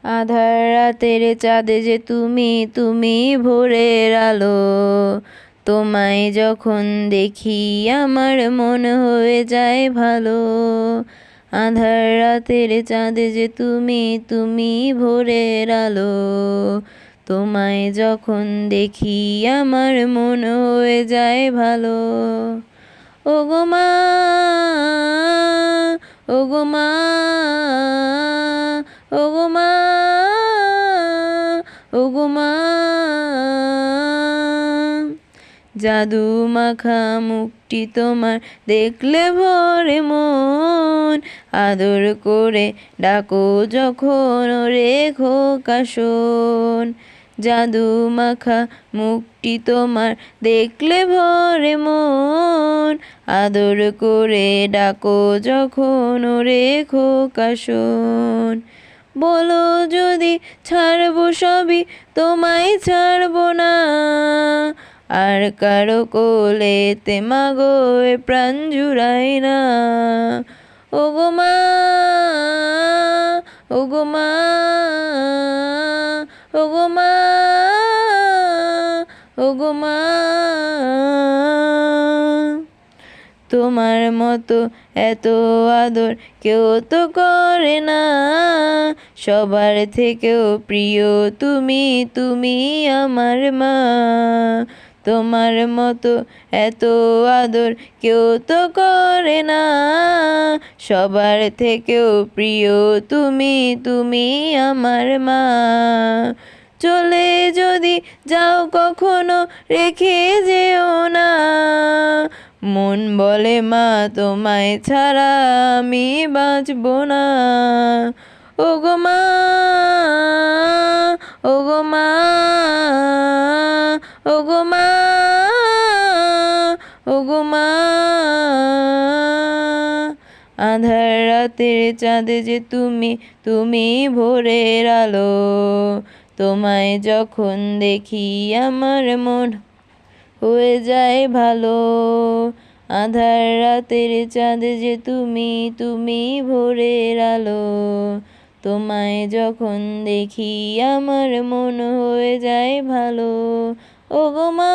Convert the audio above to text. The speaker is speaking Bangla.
আধার রাতের চাঁদ যে তুমি, তুমি ভোরের আলো। তোমায় যখন দেখি আমার মন হয়ে যায় ভালো। আধার রাতের চাঁদ যে তুমি, তুমি ভোরের আলো। তোমায় যখন দেখি আমার মন হয়ে যায় ভালো। ওগো মা, ওগো মা, ওগো মা, ওগো মা। জাদু মাখা মুখটি তোমার দেখলে ভরে মন। আদর করে ডাকো যখন ওরে খোকা শোন। জাদু মাখা মুখটি তোমার দেখলে ভরে মন। আদর করে ডাকো যখন ওরে খোকা শোন। বলো যদি ছাড়বো সবই, তোমায় ছাড়বো না। আর কারো কোলেতে মাগো এ প্রাণ জুড়াই না। ওগো মা, ওগো মা, ওগো মা, ওগো মা। তোমার মতো এত আদর কেউ তো করে না। সবার থেকেও প্রিয় তুমি, তুমি আমার মা। তোমার মতো এত আদর কেউ তো করে না। সবার থেকেও প্রিয় তুমি, তুমি আমার মা। চলে যদি যাও কখনো রেখে যেও না। মন বলে মা তোমায় ছাড়া আমি বাঁচবো না। ওগো মা, ওগো মা, ওগো মা, ওগো মা। আধার রাতের চাঁদ যে তুমি, তুমি ভোরের আলো। তোমায় যখন দেখি আমার মন হয়ে যায় ভালো। আধার রাতের চাঁদ যে তুমি, তুমি ভোরের আলো। তোমায় যখন দেখি আমার মন হয়ে যায় ভালো। ওগো মা।